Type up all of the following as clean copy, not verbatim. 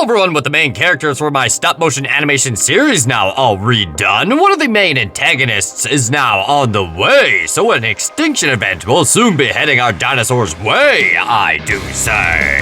Hello everyone, with the main characters for my stop-motion animation series now all redone, one of the main antagonists is now on the way, so an extinction event will soon be heading our dinosaurs' way, I do say.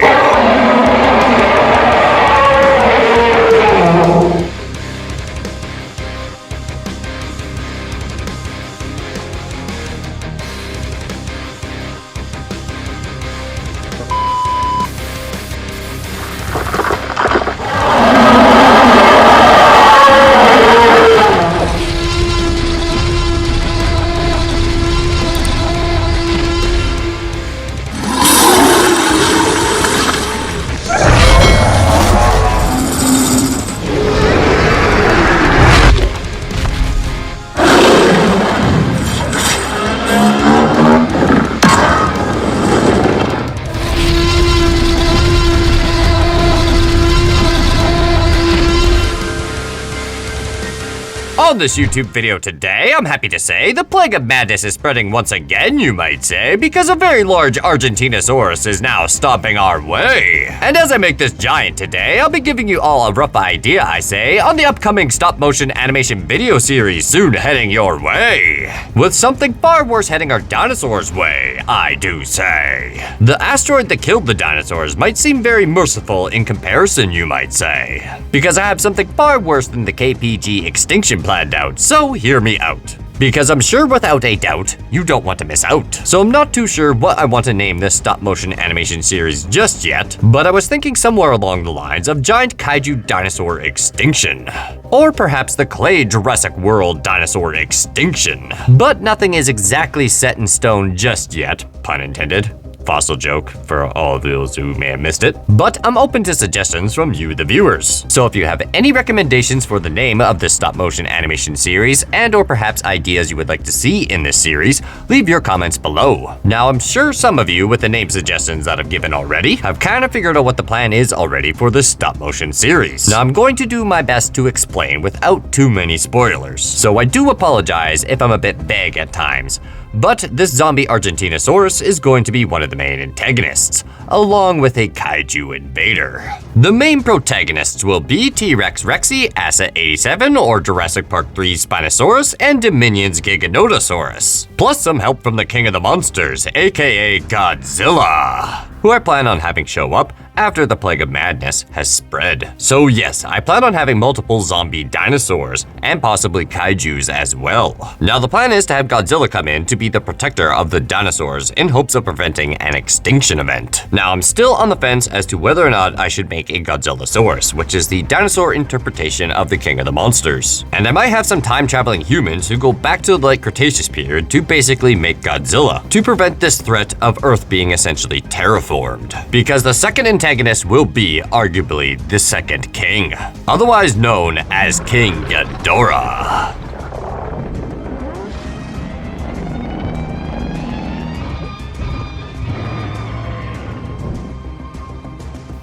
On this YouTube video today, I'm happy to say the plague of madness is spreading once again, you might say, because a very large Argentinosaurus is now stomping our way. And as I make this giant today, I'll be giving you all a rough idea, I say, on the upcoming stop-motion animation video series soon heading your way. With something far worse heading our dinosaurs' way, I do say. The asteroid that killed the dinosaurs might seem very merciful in comparison, you might say, because I have something far worse than the KPG extinction planned out, so hear me out. Because I'm sure without a doubt, you don't want to miss out. So I'm not too sure what I want to name this stop-motion animation series just yet, but I was thinking somewhere along the lines of Giant Kaiju Dinosaur Extinction. Or perhaps the Clay Jurassic World Dinosaur Extinction. But nothing is exactly set in stone just yet, pun intended. Fossil joke for all of those who may have missed it. But I'm open to suggestions from you, the viewers. So if you have any recommendations for the name of this stop-motion animation series, and or perhaps ideas you would like to see in this series, leave your comments below. Now, I'm sure some of you with the name suggestions that I've given already have kind of figured out what the plan is already for this stop-motion series. Now, I'm going to do my best to explain without too many spoilers. So I do apologize if I'm a bit vague at times. But this zombie Argentinosaurus is going to be one of the main antagonists, along with a kaiju invader. The main protagonists will be T.Rex Rexy, Asset 87, or Jurassic Park 3's Spinosaurus, and Dominion's Giganotosaurus, plus some help from the King of the Monsters, aka Godzilla, who I plan on having show up after the plague of madness has spread. So yes, I plan on having multiple zombie dinosaurs, and possibly kaijus as well. Now the plan is to have Godzilla come in to be the protector of the dinosaurs in hopes of preventing an extinction event. Now I'm still on the fence as to whether or not I should make a Godzillasaurus, which is the dinosaur interpretation of the King of the Monsters. And I might have some time-traveling humans who go back to the late Cretaceous period to basically make Godzilla, to prevent this threat of Earth being essentially terraformed. Because the second antagonist will be, arguably, the second king, otherwise known as King Ghidorah.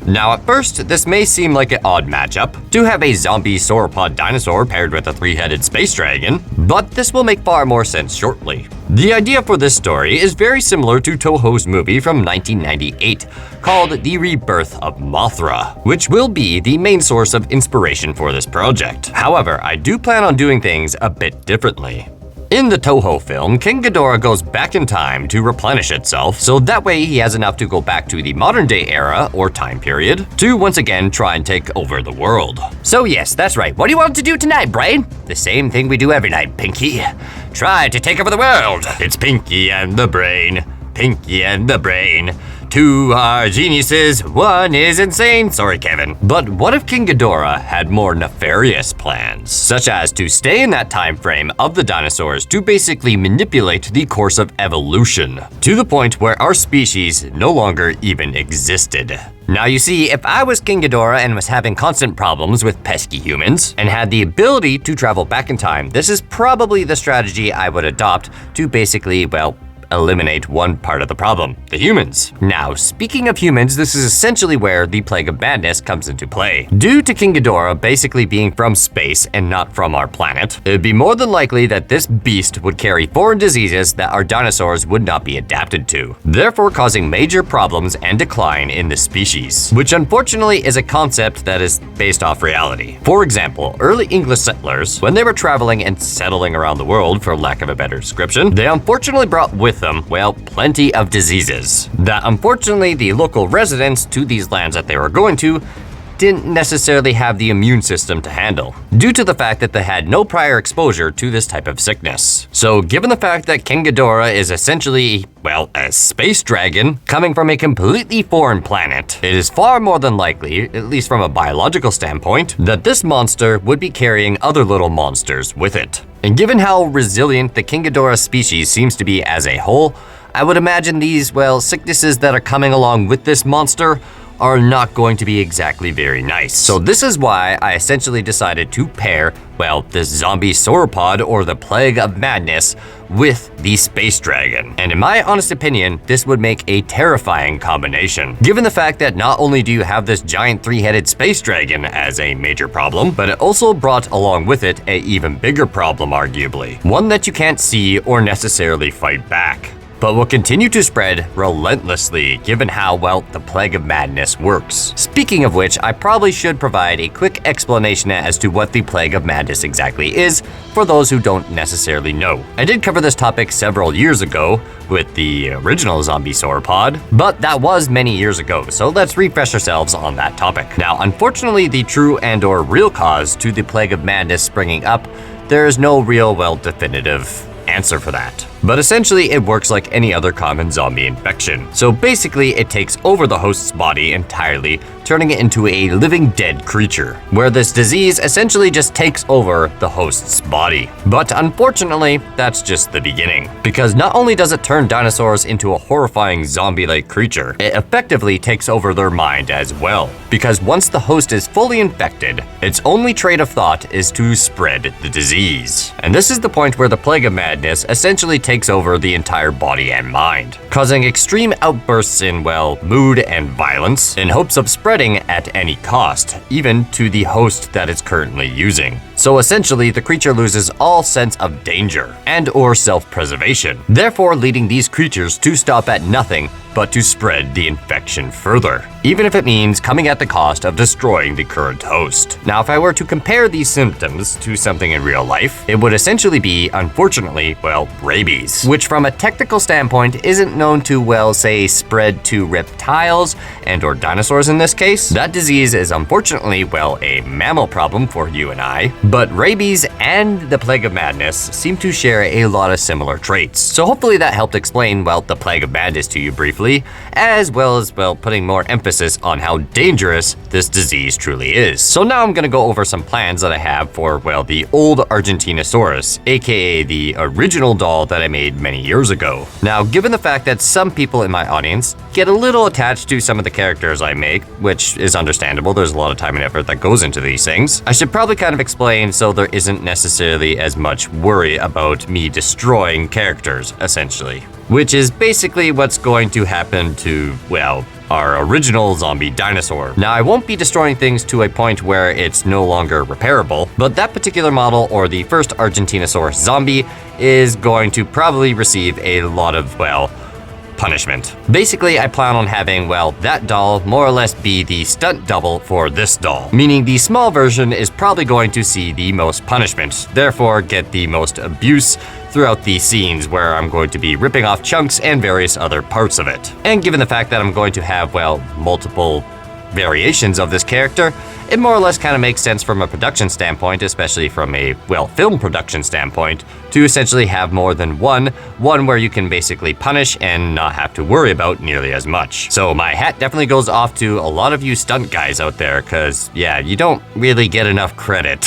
Now at first, this may seem like an odd matchup, to have a zombie sauropod dinosaur paired with a three-headed space dragon, but this will make far more sense shortly. The idea for this story is very similar to Toho's movie from 1998, called The Rebirth of Mothra, which will be the main source of inspiration for this project. However, I do plan on doing things a bit differently. In the Toho film, King Ghidorah goes back in time to replenish itself, so that way he has enough to go back to the modern day era, or time period, to once again try and take over the world. So yes, that's right, what do you want to do tonight, Brain? The same thing we do every night, Pinky. Try to take over the world. It's Pinky and the Brain. Pinky and the Brain. Two are geniuses, one is insane. Sorry, Kevin. But what if King Ghidorah had more nefarious plans, such as to stay in that time frame of the dinosaurs to basically manipulate the course of evolution, to the point where our species no longer even existed. Now you see, if I was King Ghidorah and was having constant problems with pesky humans, and had the ability to travel back in time, this is probably the strategy I would adopt to basically, well, eliminate one part of the problem, the humans. Now, speaking of humans, this is essentially where the Plague of Madness comes into play. Due to King Ghidorah basically being from space and not from our planet, it would be more than likely that this beast would carry foreign diseases that our dinosaurs would not be adapted to, therefore causing major problems and decline in the species, which unfortunately is a concept that is based off reality. For example, early English settlers, when they were traveling and settling around the world, for lack of a better description, they unfortunately brought with them, well, plenty of diseases that unfortunately the local residents to these lands that they were going to didn't necessarily have the immune system to handle, due to the fact that they had no prior exposure to this type of sickness. So given the fact that King Ghidorah is essentially, well, a space dragon coming from a completely foreign planet, it is far more than likely, at least from a biological standpoint, that this monster would be carrying other little monsters with it. And given how resilient the King Ghidorah species seems to be as a whole, I would imagine these, well, sicknesses that are coming along with this monster are not going to be exactly very nice. So this is why I essentially decided to pair, well, this zombie sauropod or the Plague of Madness with the space dragon. And in my honest opinion, this would make a terrifying combination, given the fact that not only do you have this giant three-headed space dragon as a major problem, but it also brought along with it an even bigger problem, arguably, one that you can't see or necessarily fight back, but will continue to spread relentlessly given how well the Plague of Madness works. Speaking of which, I probably should provide a quick explanation as to what the Plague of Madness exactly is for those who don't necessarily know. I did cover this topic several years ago with the original zombie sauropod, but that was many years ago, so let's refresh ourselves on that topic. Now, unfortunately, the true and/or real cause to the Plague of Madness springing up, there is no real, well, definitive answer for that. But essentially, it works like any other common zombie infection. So basically, it takes over the host's body entirely, turning it into a living dead creature, where this disease essentially just takes over the host's body. But unfortunately, that's just the beginning, because not only does it turn dinosaurs into a horrifying zombie-like creature, it effectively takes over their mind as well, because once the host is fully infected, its only trait of thought is to spread the disease. And this is the point where the Plague of Madness essentially takes over the entire body and mind, causing extreme outbursts in, well, mood and violence in hopes of spreading at any cost, even to the host that it's currently using. So essentially, the creature loses all sense of danger and/or self-preservation, therefore leading these creatures to stop at nothing but to spread the infection further, even if it means coming at the cost of destroying the current host. Now, if I were to compare these symptoms to something in real life, it would essentially be, unfortunately, well, rabies, which from a technical standpoint isn't known to, well, say, spread to reptiles and/or dinosaurs in this case. That disease is unfortunately, well, a mammal problem for you and I, but rabies and the Plague of Madness seem to share a lot of similar traits. So hopefully that helped explain, well, the Plague of Madness to you briefly, as well as, well, putting more emphasis on how dangerous this disease truly is. So now I'm gonna go over some plans that I have for, well, the old Argentinosaurus, aka the original doll that I made many years ago. Now, given the fact that some people in my audience get a little attached to some of the characters I make, which is understandable, there's a lot of time and effort that goes into these things, I should probably kind of explain so there isn't necessarily as much worry about me destroying characters, essentially. Which is basically what's going to happen to, well, our original zombie dinosaur. Now, I won't be destroying things to a point where it's no longer repairable, but that particular model, or the first Argentinosaurus zombie, is going to probably receive a lot of, well, punishment. Basically, I plan on having, well, that doll more or less be the stunt double for this doll, meaning the small version is probably going to see the most punishment, therefore get the most abuse throughout the scenes where I'm going to be ripping off chunks and various other parts of it. And given the fact that I'm going to have, well, multiple variations of this character, it more or less kind of makes sense from a production standpoint, especially from a, well, film production standpoint, to essentially have more than one where you can basically punish and not have to worry about nearly as much. So my hat definitely goes off to a lot of you stunt guys out there, because, yeah, you don't really get enough credit.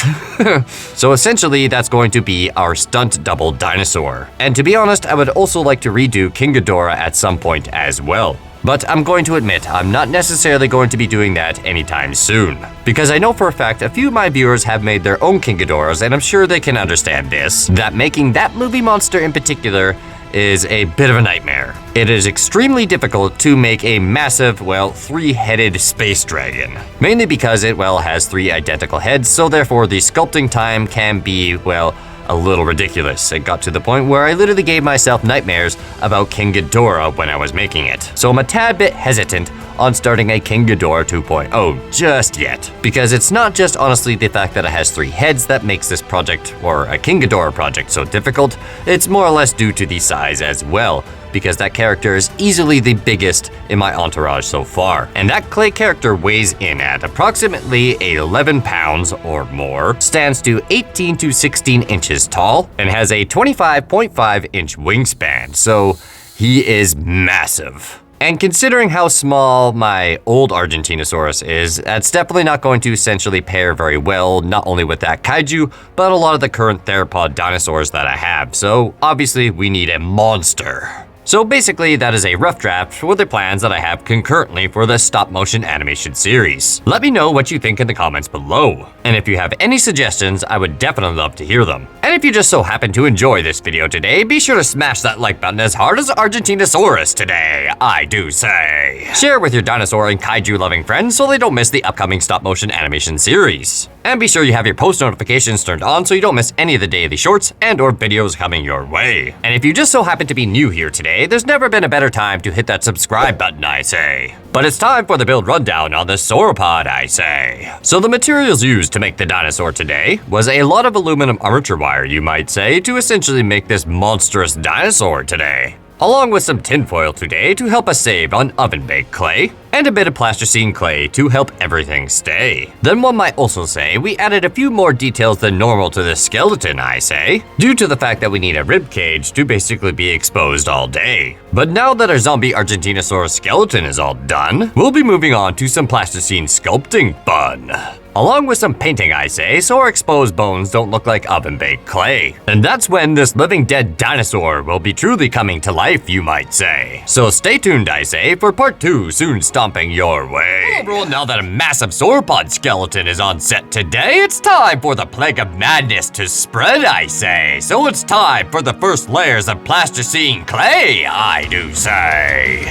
So essentially, that's going to be our stunt double dinosaur. And to be honest, I would also like to redo King Ghidorah at some point as well. But I'm going to admit, I'm not necessarily going to be doing that anytime soon, because I know for a fact a few of my viewers have made their own King Ghidorahs, and I'm sure they can understand this, that making that movie monster in particular is a bit of a nightmare. It is extremely difficult to make a massive, well, 3-headed space dragon. Mainly because it, well, has 3 identical heads, so therefore the sculpting time can be, well, a little ridiculous. It got to the point where I literally gave myself nightmares about King Ghidorah when I was making it. So I'm a tad bit hesitant on starting a King Ghidorah 2.0 just yet. Because it's not just honestly the fact that it has 3 heads that makes this project, or a King Ghidorah project, so difficult. It's more or less due to the size as well, because that character is easily the biggest in my entourage so far. And that clay character weighs in at approximately 11 pounds or more, stands to 18 to 16 inches tall, and has a 25.5 inch wingspan, so he is massive. And considering how small my old Argentinosaurus is, that's definitely not going to essentially pair very well, not only with that kaiju, but a lot of the current theropod dinosaurs that I have, so obviously we need a monster. So basically, that is a rough draft for the plans that I have concurrently for the stop-motion animation series. Let me know what you think in the comments below. And if you have any suggestions, I would definitely love to hear them. And if you just so happen to enjoy this video today, be sure to smash that like button as hard as Argentinosaurus today, I do say. Share with your dinosaur and kaiju-loving friends so they don't miss the upcoming stop-motion animation series. And be sure you have your post notifications turned on so you don't miss any of the daily shorts and or videos coming your way. And if you just so happen to be new here today, there's never been a better time to hit that subscribe button, I say. But it's time for the build rundown on the sauropod, I say. So the materials used to make the dinosaur today was a lot of aluminum armature wire, you might say, to essentially make this monstrous dinosaur today. Along with some tinfoil today to help us save on oven-baked clay, and a bit of plasticine clay to help everything stay. Then one might also say we added a few more details than normal to the skeleton, I say, due to the fact that we need a rib cage to basically be exposed all day. But now that our zombie Argentinosaurus skeleton is all done, we'll be moving on to some plasticine sculpting fun. Along with some painting, I say, so our exposed bones don't look like oven-baked clay. And that's when this living dead dinosaur will be truly coming to life, you might say. So stay tuned, I say, for part 2 soon stomping your way. Well, everyone, now that a massive sauropod skeleton is on set today, it's time for the plague of madness to spread, I say. So it's time for the first layers of plasticine clay, I do say.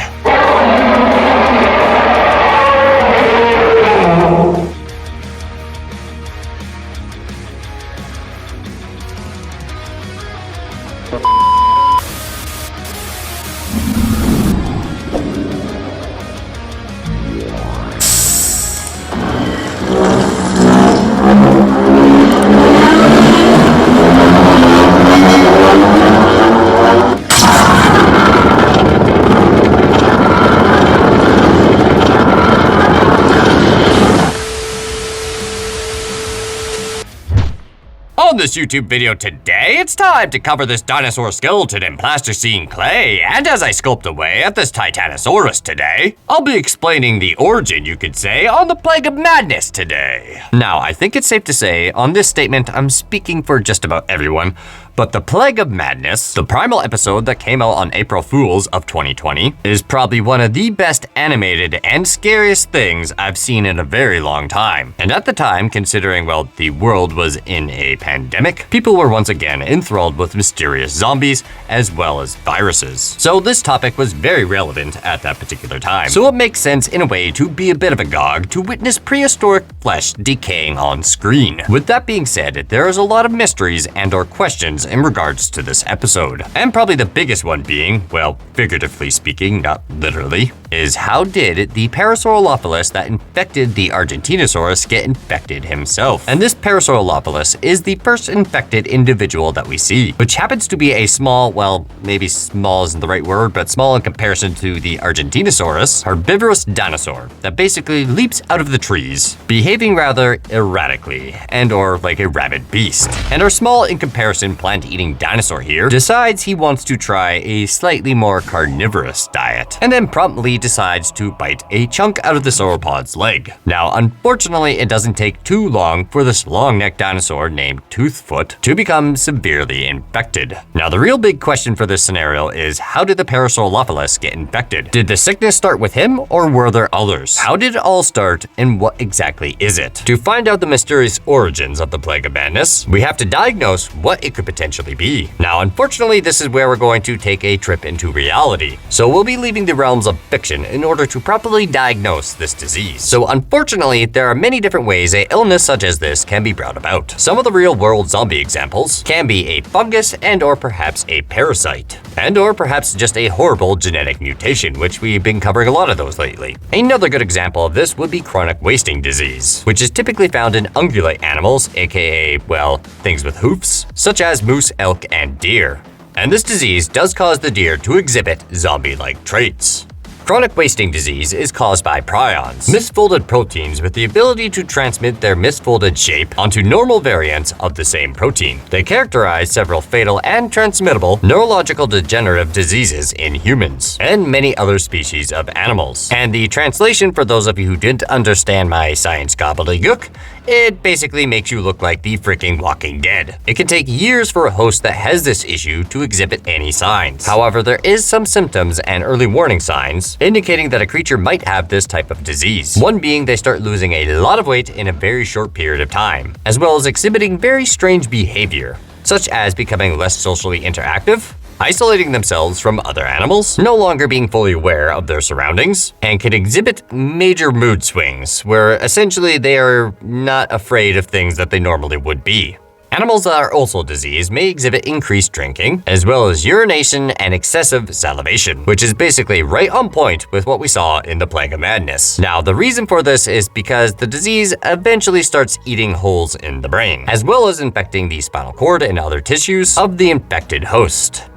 On this YouTube video today, it's time to cover this dinosaur skeleton in plasticine clay, and as I sculpt away at this Titanosaurus today, I'll be explaining the origin, you could say, on the plague of madness today. Now, I think it's safe to say, on this statement, I'm speaking for just about everyone, but the Plague of Madness, the Primal episode that came out on April Fools of 2020, is probably one of the best animated and scariest things I've seen in a very long time. And at the time, considering, well, the world was in a pandemic, people were once again enthralled with mysterious zombies as well as viruses. So this topic was very relevant at that particular time. So it makes sense in a way to be a bit of a gog to witness prehistoric flesh decaying on screen. With that being said, there is a lot of mysteries and or questions in regards to this episode. And probably the biggest one being, well, figuratively speaking, not literally, is how did the Parasaurolophus that infected the Argentinosaurus get infected himself? And this Parasaurolophus is the first infected individual that we see, which happens to be a small, well, maybe small isn't the right word, but small in comparison to the Argentinosaurus, herbivorous dinosaur that basically leaps out of the trees, behaving rather erratically, and or like a rabid beast. And our small in comparison plant-eating dinosaur here decides he wants to try a slightly more carnivorous diet, and then promptly decides to bite a chunk out of the sauropod's leg. Now, unfortunately, it doesn't take too long for this long-necked dinosaur named Toothfoot to become severely infected. Now, the real big question for this scenario is, how did the Parasaurolophus get infected? Did the sickness start with him, or were there others? How did it all start, and what exactly is it? To find out the mysterious origins of the Plague of Madness, we have to diagnose what it could potentially be. Now, unfortunately, this is where we're going to take a trip into reality. So we'll be leaving the realms of fiction in order to properly diagnose this disease. So unfortunately, there are many different ways an illness such as this can be brought about. Some of the real-world zombie examples can be a fungus and or perhaps a parasite, and or perhaps just a horrible genetic mutation, which we've been covering a lot of those lately. Another good example of this would be chronic wasting disease, which is typically found in ungulate animals, aka, well, things with hoofs, such as moose, elk, and deer. And this disease does cause the deer to exhibit zombie-like traits. Chronic wasting disease is caused by prions, misfolded proteins with the ability to transmit their misfolded shape onto normal variants of the same protein. They characterize several fatal and transmittable neurological degenerative diseases in humans and many other species of animals. And the translation, for those of you who didn't understand my science gobbledygook, it basically makes you look like the freaking Walking Dead. It can take years for a host that has this issue to exhibit any signs. However, there is some symptoms and early warning signs indicating that a creature might have this type of disease. One being they start losing a lot of weight in a very short period of time, as well as exhibiting very strange behavior, such as becoming less socially interactive, isolating themselves from other animals, no longer being fully aware of their surroundings, and can exhibit major mood swings, where essentially they are not afraid of things that they normally would be. Animals that are also diseased may exhibit increased drinking, as well as urination and excessive salivation, which is basically right on point with what we saw in the Plague of Madness. Now, the reason for this is because the disease eventually starts eating holes in the brain, as well as infecting the spinal cord and other tissues of the infected host.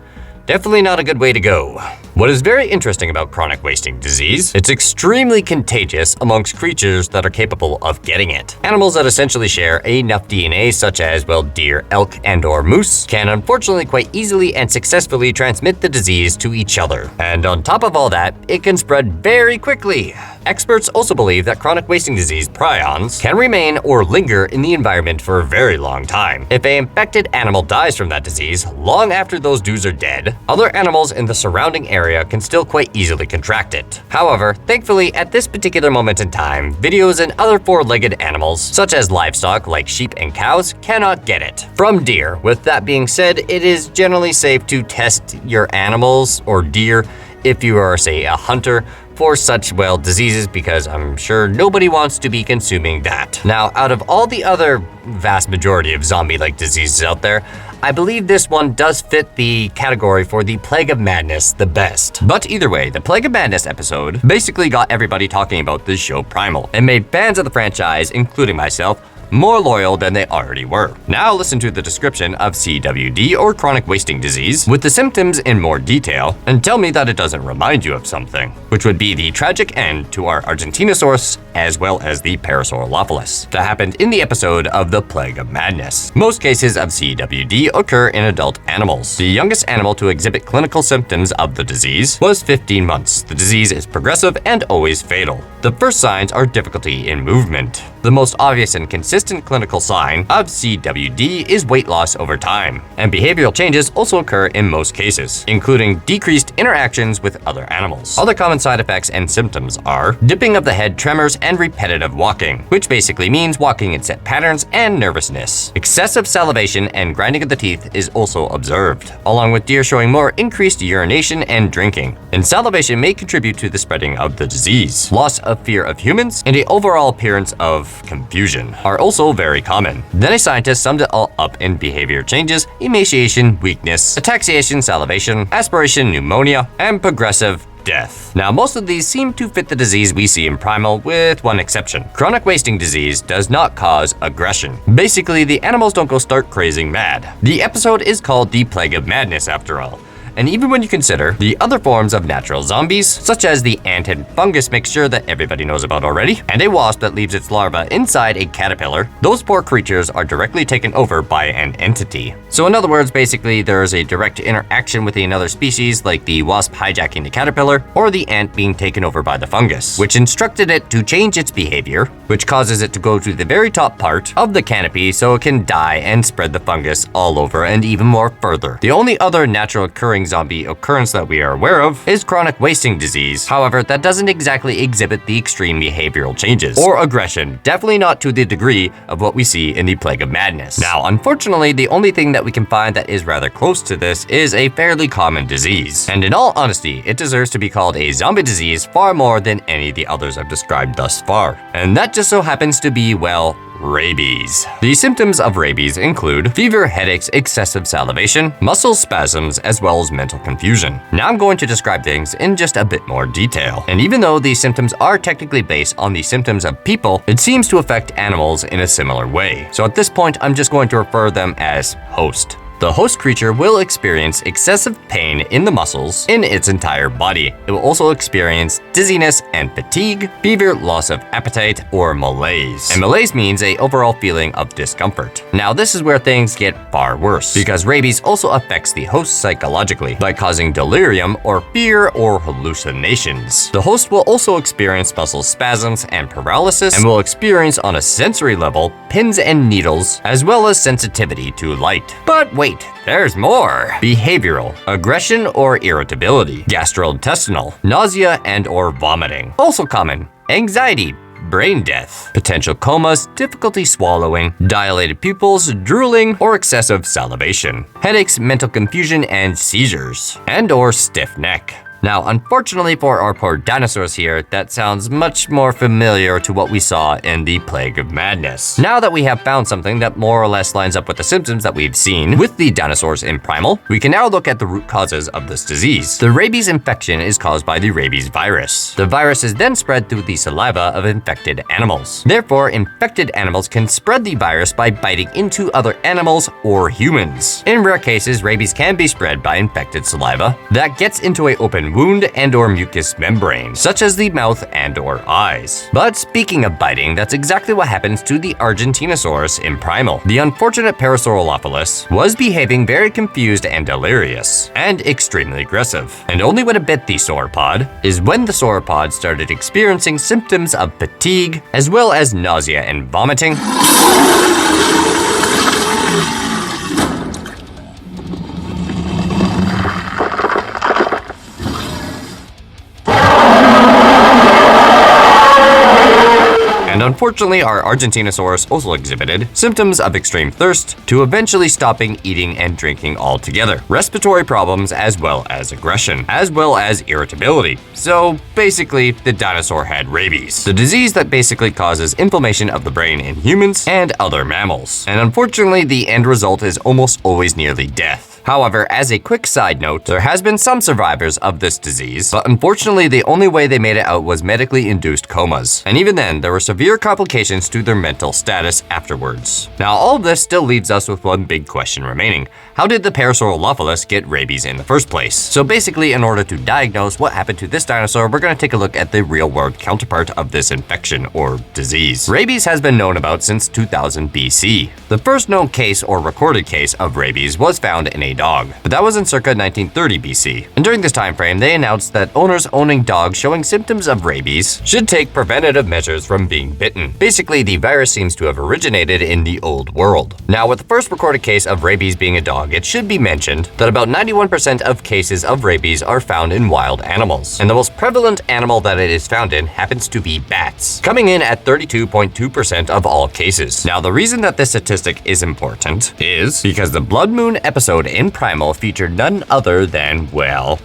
Definitely not a good way to go. What is very interesting about chronic wasting disease, it's extremely contagious amongst creatures that are capable of getting it. Animals that essentially share enough DNA, such as, well, deer, elk, and or moose, can unfortunately quite easily and successfully transmit the disease to each other. And on top of all that, it can spread very quickly. Experts also believe that chronic wasting disease prions can remain or linger in the environment for a very long time. If an infected animal dies from that disease long after those dudes are dead, other animals in the surrounding area can still quite easily contract it. However, thankfully, at this particular moment in time, videos and other four-legged animals, such as livestock like sheep and cows, cannot get it from deer. With that being said, it is generally safe to test your animals or deer if you are, say, a hunter, for such, well, diseases, because I'm sure nobody wants to be consuming that. Now, out of all the other vast majority of zombie-like diseases out there, I believe this one does fit the category for the Plague of Madness the best. But either way, the Plague of Madness episode basically got everybody talking about this show Primal, and made fans of the franchise, including myself, more loyal than they already were. Now listen to the description of CWD, or chronic wasting disease, with the symptoms in more detail, and tell me that it doesn't remind you of something, which would be the tragic end to our Argentinosaurus as well as the Parasaurolophus that happened in the episode of the Plague of Madness. Most cases of CWD occur in adult animals. The youngest animal to exhibit clinical symptoms of the disease was 15 months. The disease is progressive and always fatal. The first signs are difficulty in movement. The most obvious and consistent clinical sign of CWD is weight loss over time, and behavioral changes also occur in most cases, including decreased interactions with other animals. Other common side effects and symptoms are dipping of the head, tremors, and repetitive walking, which basically means walking in set patterns, and nervousness. Excessive salivation and grinding of the teeth is also observed, along with deer showing more increased urination and drinking. And salivation may contribute to the spreading of the disease. Loss of fear of humans and the overall appearance of confusion are also very common. Then a scientist summed it all up in behavior changes, emaciation, weakness, ataxiation, salivation, aspiration, pneumonia, and progressive death. Now, most of these seem to fit the disease we see in Primal, with one exception. Chronic wasting disease does not cause aggression. Basically, the animals don't go stark crazing mad. The episode is called The Plague of Madness after all. and even when you consider the other forms of natural zombies, such as the ant and fungus mixture that everybody knows about already, and a wasp that leaves its larva inside a caterpillar, those poor creatures are directly taken over by an entity. So in other words, basically there is a direct interaction with another species, like the wasp hijacking the caterpillar, or the ant being taken over by the fungus, which instructed it to change its behavior, which causes it to go to the very top part of the canopy so it can die and spread the fungus all over and even more further. The only other natural occurring zombie occurrence that we are aware of is chronic wasting disease. However, that doesn't exactly exhibit the extreme behavioral changes or aggression, definitely not to the degree of what we see in the Plague of Madness. Now, unfortunately, the only thing that we can find that is rather close to this is a fairly common disease. And in all honesty, it deserves to be called a zombie disease far more than any of the others I've described thus far. And that just so happens to be, well, rabies. The symptoms of rabies include fever, headaches, excessive salivation, muscle spasms, as well as mental confusion. Now I'm going to describe things in just a bit more detail. And even though these symptoms are technically based on the symptoms of people, it seems to affect animals in a similar way. So at this point, I'm just going to refer them as host. The host creature will experience excessive pain in the muscles in its entire body. It will also experience dizziness and fatigue, fever, loss of appetite, or malaise. And malaise means an overall feeling of discomfort. Now this is where things get far worse, because rabies also affects the host psychologically by causing delirium or fear or hallucinations. The host will also experience muscle spasms and paralysis, and will experience on a sensory level pins and needles, as well as sensitivity to light. But wait, there's more. Behavioral, aggression or irritability, gastrointestinal, nausea and or vomiting. Also common, anxiety, brain death, potential comas, difficulty swallowing, dilated pupils, drooling, or excessive salivation, headaches, mental confusion, and seizures, and or stiff neck. Now, unfortunately for our poor dinosaurs here, that sounds much more familiar to what we saw in the Plague of Madness. Now that we have found something that more or less lines up with the symptoms that we've seen with the dinosaurs in Primal, we can now look at the root causes of this disease. The rabies infection is caused by the rabies virus. The virus is then spread through the saliva of infected animals. Therefore, infected animals can spread the virus by biting into other animals or humans. In rare cases, rabies can be spread by infected saliva that gets into an open wound and or mucous membrane, such as the mouth and or eyes. But speaking of biting, that's exactly what happens to the Argentinosaurus in Primal. The unfortunate Parasaurolophus was behaving very confused and delirious, and extremely aggressive. And only when it bit the sauropod is when the sauropod started experiencing symptoms of fatigue, as well as nausea and vomiting, and unfortunately, our Argentinosaurus also exhibited symptoms of extreme thirst to eventually stopping eating and drinking altogether, respiratory problems, as well as aggression, as well as irritability. So basically, the dinosaur had rabies, the disease that basically causes inflammation of the brain in humans and other mammals. And unfortunately, the end result is almost always nearly death. However, as a quick side note, there has been some survivors of this disease, but unfortunately the only way they made it out was medically induced comas. And even then, there were severe complications to their mental status afterwards. Now, all of this still leaves us with one big question remaining. How did the Parasaurolophus get rabies in the first place? So basically, in order to diagnose what happened to this dinosaur, we're going to take a look at the real-world counterpart of this infection or disease. Rabies has been known about since 2000 BC. The first known case or recorded case of rabies was found in a dog, but that was in circa 1930 BC. And during this time frame, they announced that owners owning dogs showing symptoms of rabies should take preventative measures from being bitten. Basically, the virus seems to have originated in the old world. Now, with the first recorded case of rabies being a dog, it should be mentioned that about 91% of cases of rabies are found in wild animals. And the most prevalent animal that it is found in happens to be bats, coming in at 32.2% of all cases. Now, the reason that this statistic is important is because the Blood Moon episode in Primal featured none other than, well,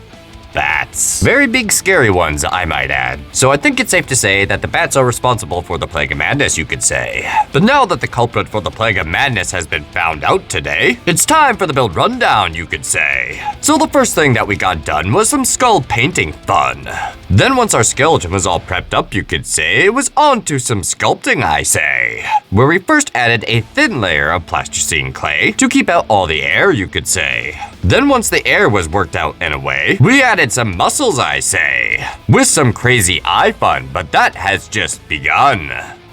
bats. Very big scary ones, I might add. So I think it's safe to say that the bats are responsible for the Plague of Madness, you could say. But now that the culprit for the Plague of Madness has been found out today, it's time for the build rundown, you could say. So the first thing that we got done was some skull painting fun. Then once our skeleton was all prepped up, you could say, it was on to some sculpting, I say, where we first added a thin layer of plasticine clay to keep out all the air, you could say. Then once the air was worked out in a way, we added some muscles, I say, with some crazy eye fun, but that has just begun.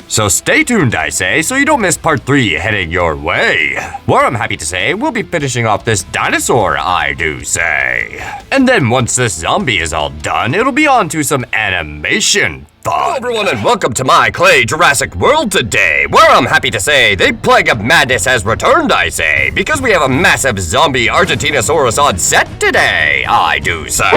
So stay tuned, I say, so you don't miss part 3 heading your way, where I'm happy to say we'll be finishing off this dinosaur, I do say. And then once this zombie is all done, it'll be on to some animation fun. Hello everyone and welcome to my clay Jurassic world today, where I'm happy to say the plague of madness has returned, I say, because we have a massive zombie Argentinosaurus on set today, I do say.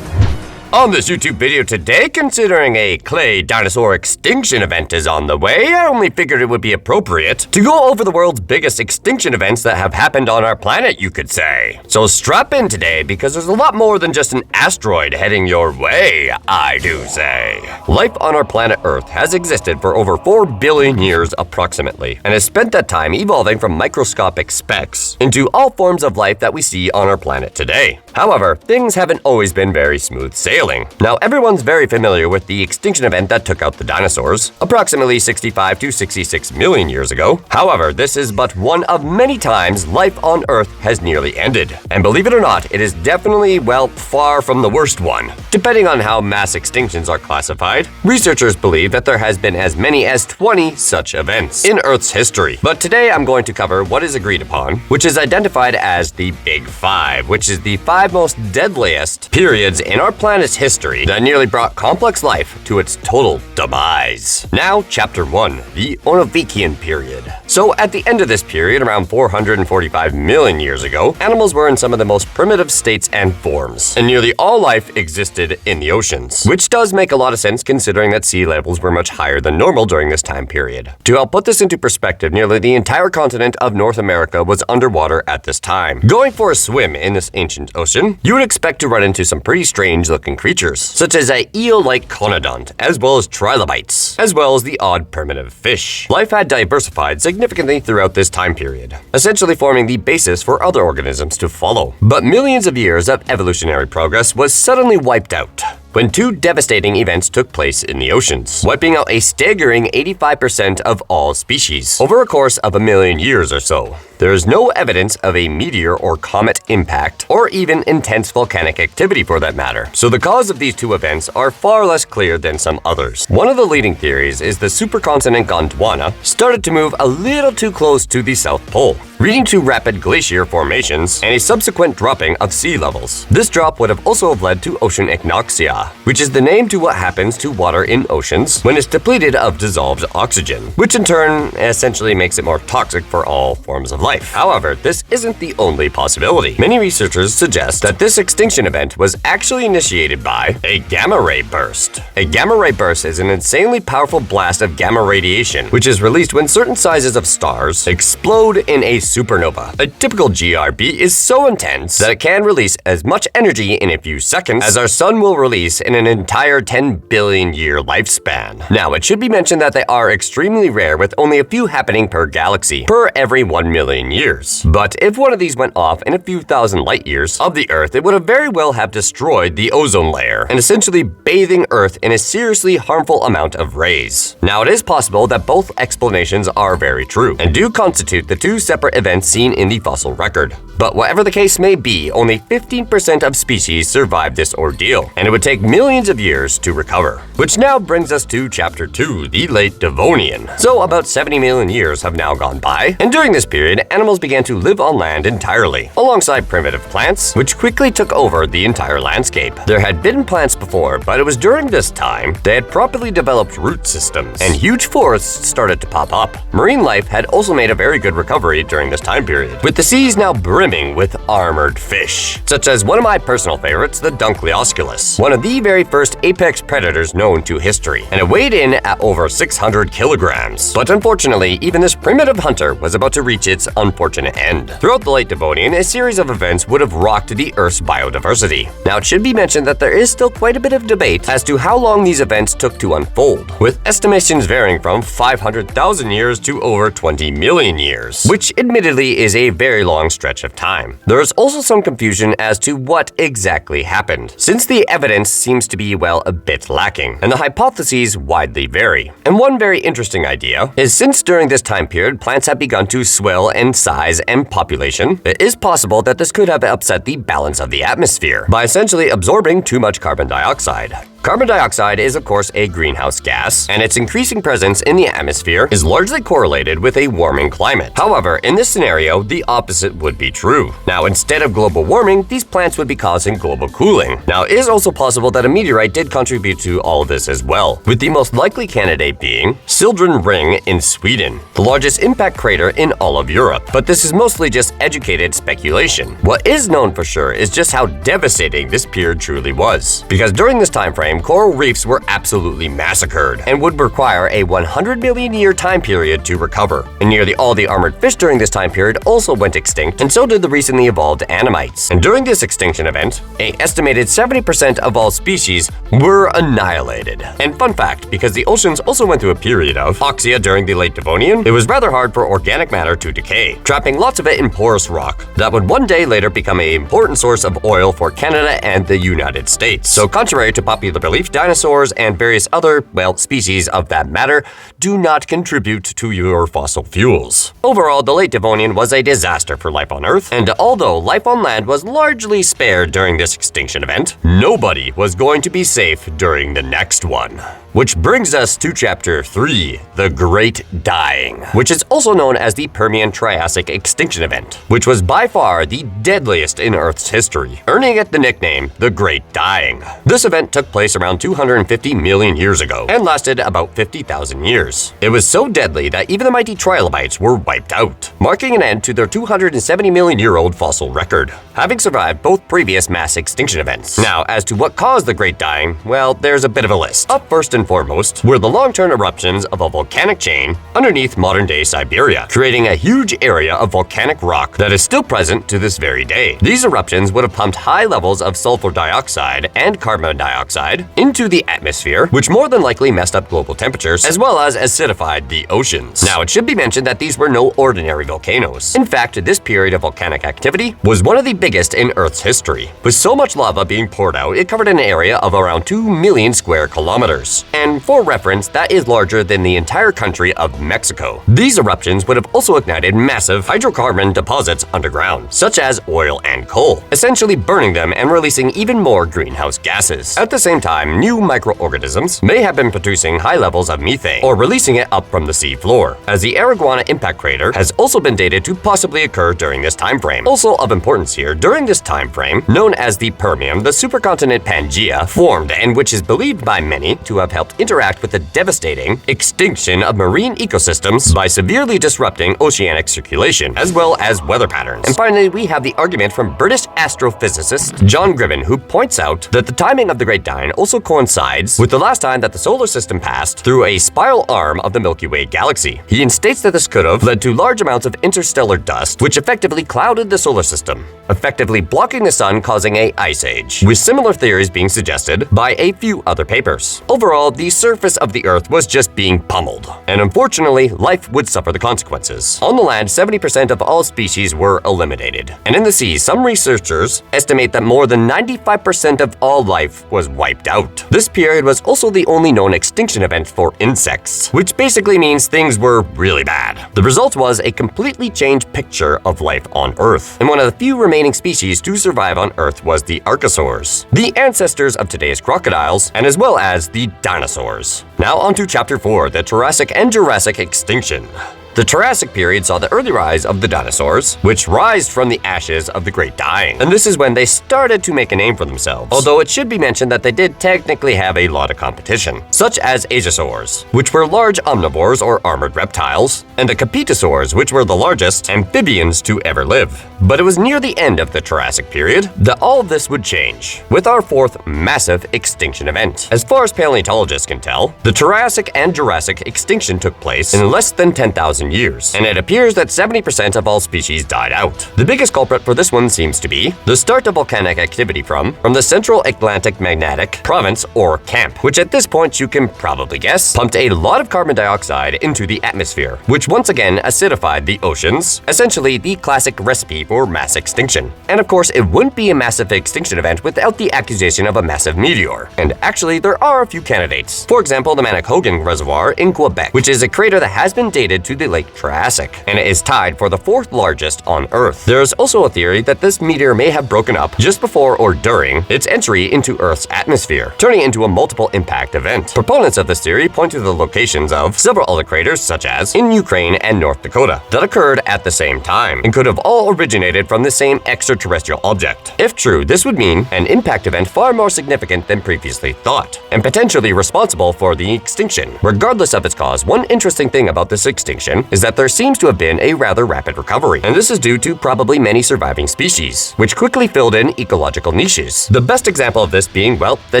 On this YouTube video today, considering a clay dinosaur extinction event is on the way, I only figured it would be appropriate to go over the world's biggest extinction events that have happened on our planet, you could say. So strap in today, because there's a lot more than just an asteroid heading your way, I do say. Life on our planet Earth has existed for over 4 billion years approximately, and has spent that time evolving from microscopic specks into all forms of life that we see on our planet today. However, things haven't always been very smooth sailing. Now, everyone's very familiar with the extinction event that took out the dinosaurs, approximately 65 to 66 million years ago. However, this is but one of many times life on Earth has nearly ended. And believe it or not, it is definitely, well, far from the worst one. Depending on how mass extinctions are classified, researchers believe that there has been as many as 20 such events in Earth's history. But today I'm going to cover what is agreed upon, which is identified as the Big Five, which is the 5 most deadliest periods in our planet's history that nearly brought complex life to its total demise. Now, Chapter 1, the Ordovikian period. So at the end of this period, around 445 million years ago, animals were in some of the most primitive states and forms, and nearly all life existed in the oceans, which does make a lot of sense considering that sea levels were much higher than normal during this time period. To help put this into perspective, nearly the entire continent of North America was underwater at this time. Going for a swim in this ancient ocean, you would expect to run into some pretty strange looking creatures, such as a eel-like conodont, as well as trilobites, as well as the odd primitive fish. Life had diversified significantly throughout this time period, essentially forming the basis for other organisms to follow. But millions of years of evolutionary progress was suddenly wiped out when 2 devastating events took place in the oceans, wiping out a staggering 85% of all species over a course of 1 million years or so. There is no evidence of a meteor or comet impact, or even intense volcanic activity for that matter, so the cause of these 2 events are far less clear than some others. One of the leading theories is the supercontinent Gondwana started to move a little too close to the South Pole, leading to rapid glacier formations and a subsequent dropping of sea levels. This drop would have also led to ocean anoxia, which is the name to what happens to water in oceans when it's depleted of dissolved oxygen, which in turn essentially makes it more toxic for all forms of life. However, this isn't the only possibility. Many researchers suggest that this extinction event was actually initiated by a gamma ray burst. A gamma ray burst is an insanely powerful blast of gamma radiation, which is released when certain sizes of stars explode in a supernova. A typical GRB is so intense that it can release as much energy in a few seconds as our sun will release in an entire 10 billion year lifespan. Now, it should be mentioned that they are extremely rare, with only a few happening per galaxy, per every 1 million years. But if one of these went off in a few thousand light years of the Earth, it would have very well have destroyed the ozone layer and essentially bathing Earth in a seriously harmful amount of rays. Now, it is possible that both explanations are very true and do constitute the 2 separate events seen in the fossil record. But whatever the case may be, only 15% of species survived this ordeal, and it would take take millions of years to recover. Which now brings us to Chapter 2, the Late Devonian. So about 70 million years have now gone by, and during this period, animals began to live on land entirely, alongside primitive plants, which quickly took over the entire landscape. There had been plants before, but it was during this time they had properly developed root systems, and huge forests started to pop up. Marine life had also made a very good recovery during this time period, with the seas now brimming with armored fish, such as one of my personal favorites, the Dunkleosculus, one of the very first apex predators known to history, and it weighed in at over 600 kilograms. But unfortunately, even this primitive hunter was about to reach its unfortunate end. Throughout the late Devonian, a series of events would have rocked the Earth's biodiversity. Now, it should be mentioned that there is still quite a bit of debate as to how long these events took to unfold, with estimations varying from 500,000 years to over 20 million years, which admittedly is a very long stretch of time. There is also some confusion as to what exactly happened, since the evidence seems to be, well, a bit lacking, and the hypotheses widely vary. And one very interesting idea is, since during this time period plants have begun to swell in size and population, it is possible that this could have upset the balance of the atmosphere by essentially absorbing too much carbon dioxide. Carbon dioxide is of course a greenhouse gas, and its increasing presence in the atmosphere is largely correlated with a warming climate. However, in this scenario, the opposite would be true. Now, instead of global warming, these plants would be causing global cooling. Now, it is also possible that a meteorite did contribute to all of this as well, with the most likely candidate being Sildren Ring in Sweden, the largest impact crater in all of Europe. But this is mostly just educated speculation. What is known for sure is just how devastating this period truly was, because during this time frame, coral reefs were absolutely massacred and would require a 100 million year time period to recover. And nearly all the armored fish during this time period also went extinct, and so did the recently evolved Annamites. And during this extinction event, an estimated 70% of all species were annihilated. And fun fact, because the oceans also went through a period of oxia during the late Devonian, it was rather hard for organic matter to decay, trapping lots of it in porous rock that would one day later become an important source of oil for Canada and the United States. So contrary to popular belief, dinosaurs and various other, well, species of that matter do not contribute to your fossil fuels. Overall, the late Devonian was a disaster for life on Earth, and although life on land was largely spared during this extinction event, nobody was going to be safe during the next one. Which brings us to Chapter 3, the Great Dying, which is also known as the Permian-Triassic extinction event, which was by far the deadliest in Earth's history, earning it the nickname the Great Dying. This event took place around 250 million years ago and lasted about 50,000 years. It was so deadly that even the mighty trilobites were wiped out, marking an end to their 270 million year old fossil record, having survived both previous mass extinction events. Now, as to what caused the Great Dying, well, there's a bit of a list. Up first and foremost were the long-term eruptions of a volcanic chain underneath modern-day Siberia, creating a huge area of volcanic rock that is still present to this very day. These eruptions would have pumped high levels of sulfur dioxide and carbon dioxide into the atmosphere, which more than likely messed up global temperatures as well as acidified the oceans. Now, it should be mentioned that these were no ordinary volcanoes. In fact, this period of volcanic activity was one of the biggest in Earth's history, with so much lava being poured out it covered an area of around 2 million square kilometers. And for reference, that is larger than the entire country of Mexico. These eruptions would have also ignited massive hydrocarbon deposits underground, such as oil and coal, essentially burning them and releasing even more greenhouse gases. At the same time, new microorganisms may have been producing high levels of methane or releasing it up from the sea floor, as the Araguana impact crater has also been dated to possibly occur during this time frame. Also of importance here, during this time frame, known as the Permian, the supercontinent Pangaea formed, and which is believed by many to have helped interact with the devastating extinction of marine ecosystems by severely disrupting oceanic circulation, as well as weather patterns. And finally, we have the argument from British astrophysicist John Griven, who points out that the timing of the Great Dying also coincides with the last time that the solar system passed through a spiral arm of the Milky Way galaxy. He states that this could have led to large amounts of interstellar dust, which effectively clouded the solar system, effectively blocking the sun, causing an ice age, with similar theories being suggested by a few other papers. Overall, the surface of the Earth was just being pummeled, and unfortunately, life would suffer the consequences. On the land, 70% of all species were eliminated, and in the sea, some researchers estimate that more than 95% of all life was wiped out. This period was also the only known extinction event for insects, which basically means things were really bad. The result was a completely changed picture of life on Earth, and one of the few remaining remaining species to survive on Earth was the archosaurs, the ancestors of today's crocodiles, and as well as the dinosaurs. Now on to Chapter 4, the Triassic and Jurassic extinction. The Triassic period saw the early rise of the dinosaurs, which rised from the ashes of the Great Dying. And this is when they started to make a name for themselves. Although it should be mentioned that they did technically have a lot of competition, such as Asiosaurs, which were large omnivores or armored reptiles, and the Capitosaurs, which were the largest amphibians to ever live. But it was near the end of the Triassic period that all of this would change, with our fourth massive extinction event. As far as paleontologists can tell, the Triassic and Jurassic extinction took place in less than 10,000 years, and it appears that 70% of all species died out. The biggest culprit for this one seems to be the start of volcanic activity from the Central Atlantic Magnetic Province, or CAMP, which at this point you can probably guess pumped a lot of carbon dioxide into the atmosphere, which once again acidified the oceans, essentially the classic recipe for mass extinction. And of course, it wouldn't be a massive extinction event without the accusation of a massive meteor. And actually, there are a few candidates. For example, the Manicouagan Reservoir in Quebec, which is a crater that has been dated to the late Triassic, and it is tied for the fourth largest on Earth. There's also a theory that this meteor may have broken up just before or during its entry into Earth's atmosphere, turning into a multiple impact event. Proponents of this theory point to the locations of several other craters, such as in Ukraine and North Dakota, that occurred at the same time and could have all originated from the same extraterrestrial object. If true, this would mean an impact event far more significant than previously thought, and potentially responsible for the extinction. Regardless of its cause, one interesting thing about this extinction is that there seems to have been a rather rapid recovery, and this is due to probably many surviving species, which quickly filled in ecological niches. The best example of this being, well, the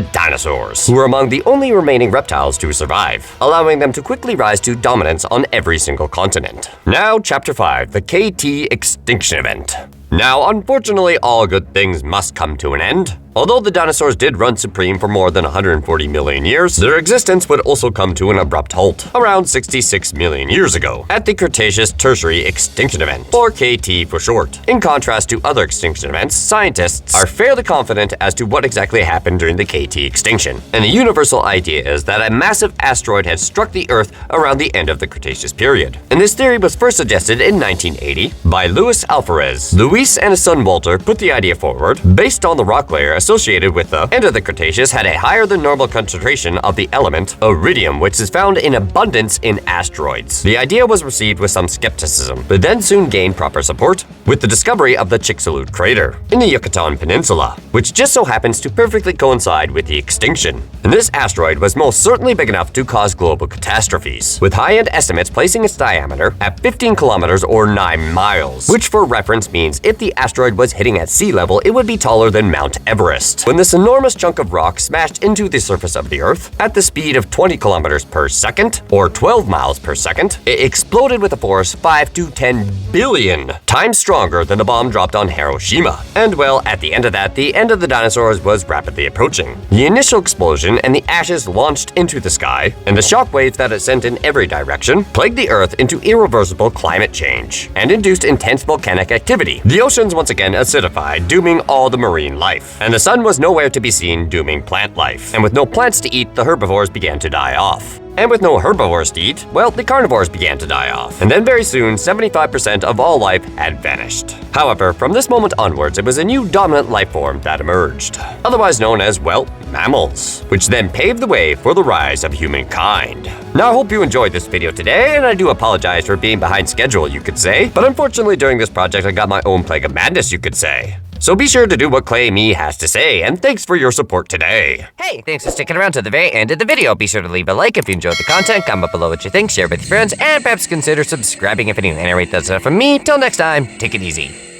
dinosaurs, who were among the only remaining reptiles to survive, allowing them to quickly rise to dominance on every single continent. Now, Chapter 5, the KT Extinction Event. Now, unfortunately, all good things must come to an end. Although the dinosaurs did run supreme for more than 140 million years, their existence would also come to an abrupt halt around 66 million years ago at the Cretaceous Tertiary Extinction Event, or KT for short. In contrast to other extinction events, scientists are fairly confident as to what exactly happened during the KT extinction. And the universal idea is that a massive asteroid had struck the Earth around the end of the Cretaceous period. And this theory was first suggested in 1980 by Luis Alvarez. Luis and his son Walter put the idea forward based on the rock layer associated with the end of the Cretaceous had a higher than normal concentration of the element iridium, which is found in abundance in asteroids. The idea was received with some skepticism, but then soon gained proper support with the discovery of the Chicxulub crater in the Yucatan Peninsula, which just so happens to perfectly coincide with the extinction. And this asteroid was most certainly big enough to cause global catastrophes, with high-end estimates placing its diameter at 15 kilometers or 9 miles, which for reference means if the asteroid was hitting at sea level, it would be taller than Mount Everest. When this enormous chunk of rock smashed into the surface of the Earth at the speed of 20 kilometers per second, or 12 miles per second, it exploded with a force 5 to 10 billion times stronger than the bomb dropped on Hiroshima. And well, at the end of that, the end of the dinosaurs was rapidly approaching. The initial explosion and the ashes launched into the sky, and the shock waves that it sent in every direction plagued the Earth into irreversible climate change and induced intense volcanic activity. The oceans once again acidified, dooming all the marine life, and the sun was nowhere to be seen, dooming plant life. And with no plants to eat, the herbivores began to die off. And with no herbivores to eat, well, the carnivores began to die off. And then very soon, 75% of all life had vanished. However, from this moment onwards, it was a new dominant life form that emerged, otherwise known as, well, mammals, which then paved the way for the rise of humankind. Now, I hope you enjoyed this video today, and I do apologize for being behind schedule, you could say, but unfortunately during this project, I got my own plague of madness, you could say. So be sure to do what Clay Me has to say, and thanks for your support today. Hey, thanks for sticking around to the very end of the video. Be sure to leave a like if you enjoyed the content, comment below what you think, share with your friends, and perhaps consider subscribing if you're new. And anyway, that's enough from me. Till next time, take it easy.